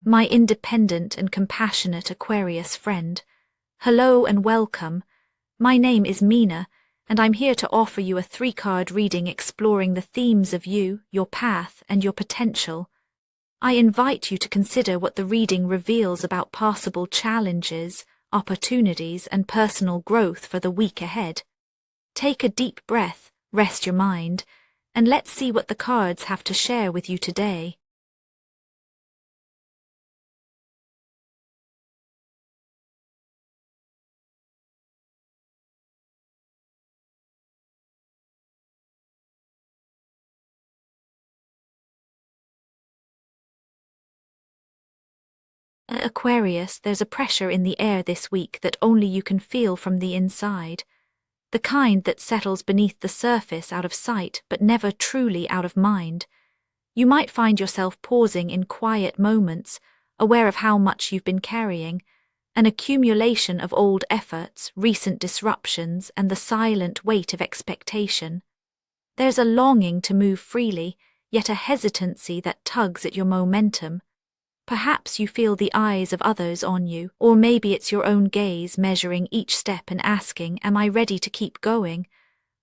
my independent and compassionate Aquarius friend. Hello and welcome. My name is Mina, and I'm here to offer you a 3-card reading exploring the themes of you, your path, and your potential. I invite you to consider what the reading reveals about possible challenges, opportunities, and personal growth for the week ahead. Take a deep breath, rest your mind, and let's see what the cards have to share with you today. Aquarius, there's a pressure in the air this week that only you can feel from the inside. The kind that settles beneath the surface out of sight but never truly out of mind. You might find yourself pausing in quiet moments, aware of how much you've been carrying, an accumulation of old efforts, recent disruptions, and the silent weight of expectation. There's a longing to move freely, yet a hesitancy that tugs at your momentum. Perhaps you feel the eyes of others on you, or maybe it's your own gaze measuring each step and asking, am I ready to keep going?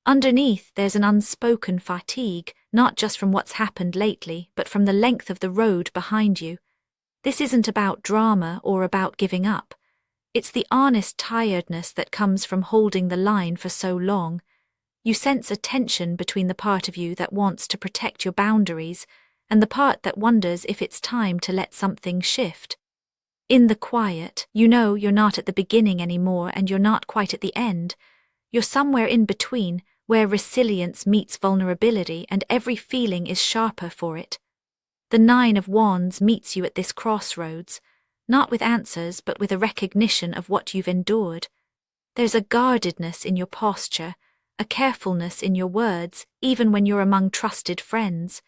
Underneath, there's an unspoken fatigue, not just from what's happened lately, but from the length of the road behind you. This isn't about drama or about giving up. It's the honest tiredness that comes from holding the line for so long. You sense a tension between the part of you that wants to protect your boundaries and the part that wonders if it's time to let something shift. In the quiet, you know you're not at the beginning anymore and you're not quite at the end. You're somewhere in between, where resilience meets vulnerability and every feeling is sharper for it. The 9 of Wands meets you at this crossroads, not with answers but with a recognition of what you've endured. There's a guardedness in your posture, a carefulness in your words, even when you're among trusted friends.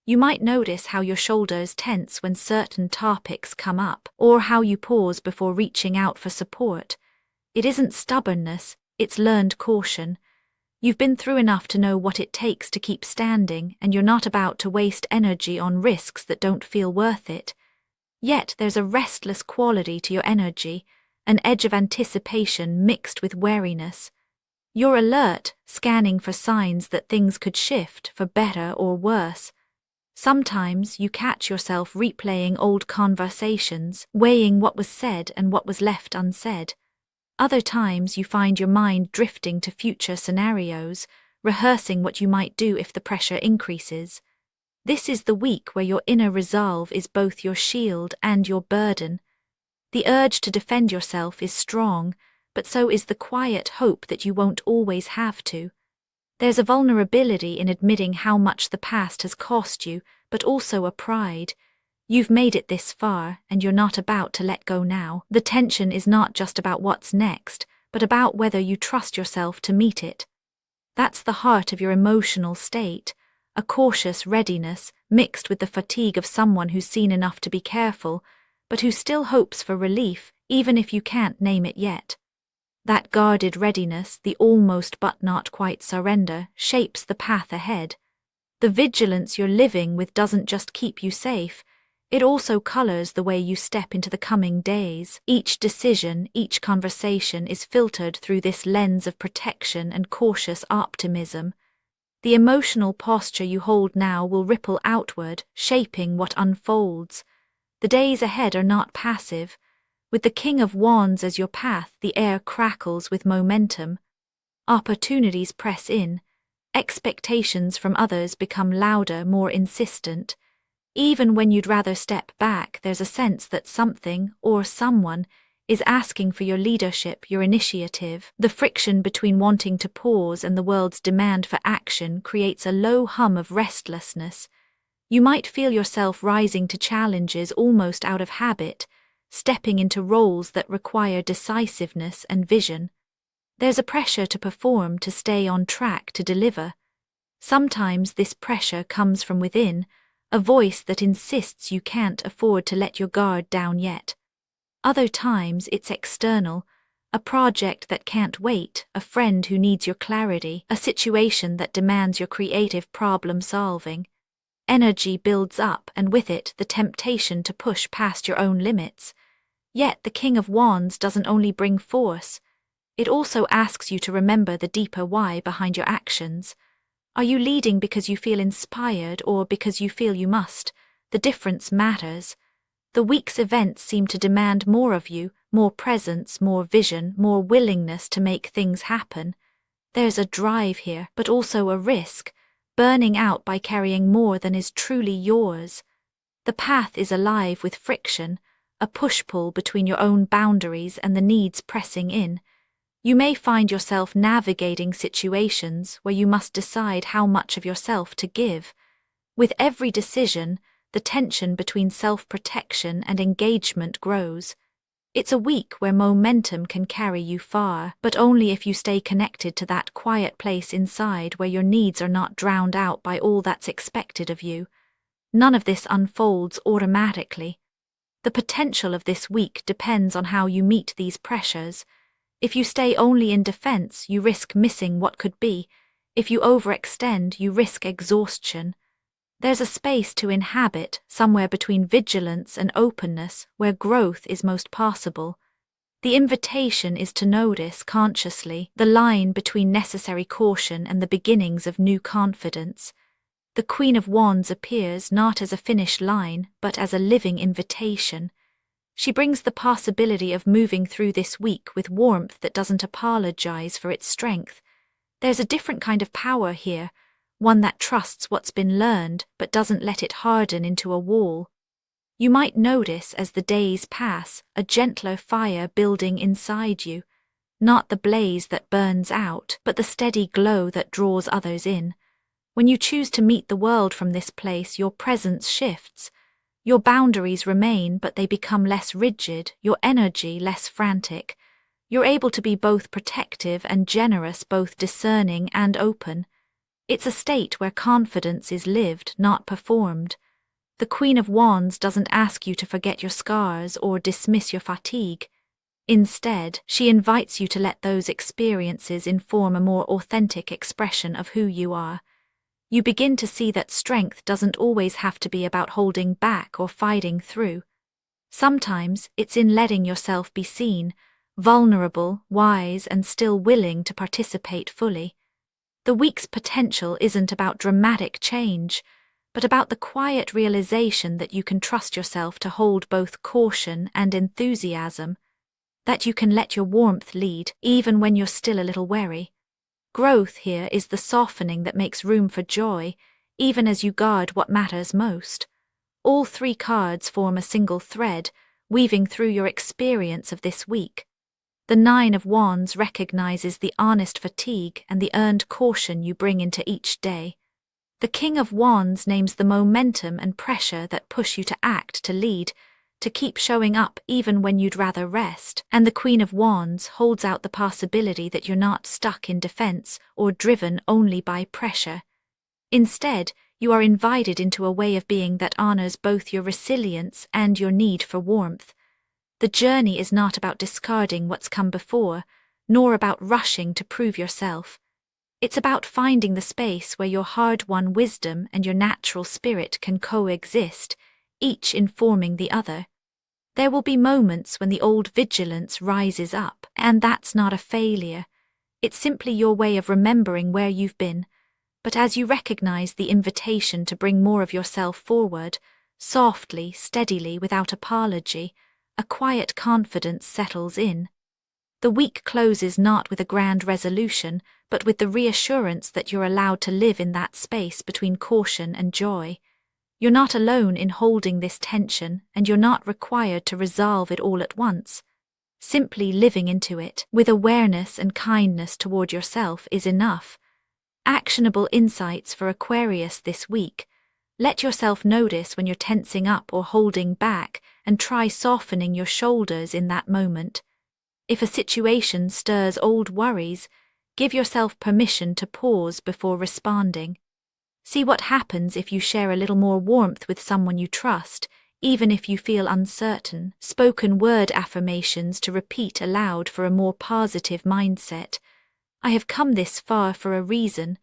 You might notice how your shoulders tense when certain topics come up, or how you pause before reaching out for support. It isn't stubbornness, it's learned caution. You've been through enough to know what it takes to keep standing, and you're not about to waste energy on risks that don't feel worth it. Yet there's a restless quality to your energy, an edge of anticipation mixed with wariness. You're alert, scanning for signs that things could shift, for better or worse. Sometimes you catch yourself replaying old conversations, weighing what was said and what was left unsaid. Other times you find your mind drifting to future scenarios, rehearsing what you might do if the pressure increases. This is the week where your inner resolve is both your shield and your burden. The urge to defend yourself is strong, but so is the quiet hope that you won't always have to. There's a vulnerability in admitting how much the past has cost you, but also a pride. You've made it this far, and you're not about to let go now. The tension is not just about what's next, but about whether you trust yourself to meet it. That's the heart of your emotional state, a cautious readiness mixed with the fatigue of someone who's seen enough to be careful, but who still hopes for relief, even if you can't name it yet. That guarded readiness, the almost but not quite surrender, shapes the path ahead. The vigilance you're living with doesn't just keep you safe, it also colors the way you step into the coming days. Each decision, each conversation is filtered through this lens of protection and cautious optimism. The emotional posture you hold now will ripple outward, shaping what unfolds. The days ahead are not passive. With the King of Wands as your path, the air crackles with momentum. Opportunities press in. Expectations from others become louder, more insistent. Even when you'd rather step back, there's a sense that something, or someone, is asking for your leadership, your initiative. The friction between wanting to pause and the world's demand for action creates a low hum of restlessness. You might feel yourself rising to challenges almost out of habit, stepping into roles that require decisiveness and vision. There's a pressure to perform, to stay on track, to deliver. Sometimes this pressure comes from within, a voice that insists you can't afford to let your guard down yet. Other times it's external, a project that can't wait, a friend who needs your clarity, a situation that demands your creative problem solving. Energy builds up, and with it the temptation to push past your own limits. Yet the King of Wands doesn't only bring force, it also asks you to remember the deeper why behind your actions. Are you leading because you feel inspired or because you feel you must? The difference matters. The week's events seem to demand more of you, more presence, more vision, more willingness to make things happen. There's a drive here, but also a risk, burning out by carrying more than is truly yours. The path is alive with friction, a push-pull between your own boundaries and the needs pressing in. You may find yourself navigating situations where you must decide how much of yourself to give. With every decision, the tension between self-protection and engagement grows. It's a week where momentum can carry you far, but only if you stay connected to that quiet place inside where your needs are not drowned out by all that's expected of you. None of this unfolds automatically. The potential of this week depends on how you meet these pressures. If you stay only in defense, you risk missing what could be. If you overextend, you risk exhaustion. There's a space to inhabit, somewhere between vigilance and openness, where growth is most possible. The invitation is to notice, consciously, the line between necessary caution and the beginnings of new confidence. The Queen of Wands appears not as a finish line, but as a living invitation. She brings the possibility of moving through this week with warmth that doesn't apologize for its strength. There's a different kind of power here, one that trusts what's been learned but doesn't let it harden into a wall. You might notice as the days pass a gentler fire building inside you, not the blaze that burns out, but the steady glow that draws others in. When you choose to meet the world from this place, your presence shifts. Your boundaries remain, but they become less rigid, your energy less frantic. You're able to be both protective and generous, both discerning and open. It's a state where confidence is lived, not performed. The Queen of Wands doesn't ask you to forget your scars or dismiss your fatigue. Instead, she invites you to let those experiences inform a more authentic expression of who you are. You begin to see that strength doesn't always have to be about holding back or fighting through. Sometimes it's in letting yourself be seen, vulnerable, wise, and still willing to participate fully. The week's potential isn't about dramatic change, but about the quiet realization that you can trust yourself to hold both caution and enthusiasm, that you can let your warmth lead even when you're still a little wary. Growth here is the softening that makes room for joy, even as you guard what matters most. All three cards form a single thread, weaving through your experience of this week. The Nine of Wands recognizes the honest fatigue and the earned caution you bring into each day. The King of Wands names the momentum and pressure that push you to act, to lead, to keep showing up even when you'd rather rest. And the Queen of Wands holds out the possibility that you're not stuck in defense or driven only by pressure. Instead, you are invited into a way of being that honors both your resilience and your need for warmth. The journey is not about discarding what's come before, nor about rushing to prove yourself. It's about finding the space where your hard-won wisdom and your natural spirit can coexist, each informing the other. There will be moments when the old vigilance rises up, and that's not a failure. It's simply your way of remembering where you've been. But as you recognize the invitation to bring more of yourself forward, softly, steadily, without apology, a quiet confidence settles in. The week closes not with a grand resolution, but with the reassurance that you're allowed to live in that space between caution and joy. You're not alone in holding this tension, and you're not required to resolve it all at once. Simply living into it, with awareness and kindness toward yourself, is enough. Actionable insights for Aquarius this week. Let yourself notice when you're tensing up or holding back, and try softening your shoulders in that moment. If a situation stirs old worries, give yourself permission to pause before responding. See what happens if you share a little more warmth with someone you trust, even if you feel uncertain. Spoken word affirmations to repeat aloud for a more positive mindset. I have come this far for a reason.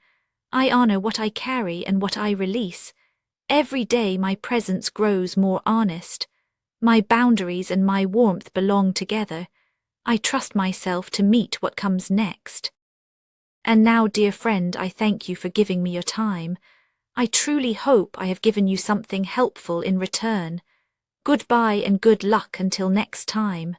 I honor what I carry and what I release. Every day my presence grows more honest. My boundaries and my warmth belong together. I trust myself to meet what comes next. And now, dear friend, I thank you for giving me your time. I truly hope I have given you something helpful in return. Goodbye and good luck until next time.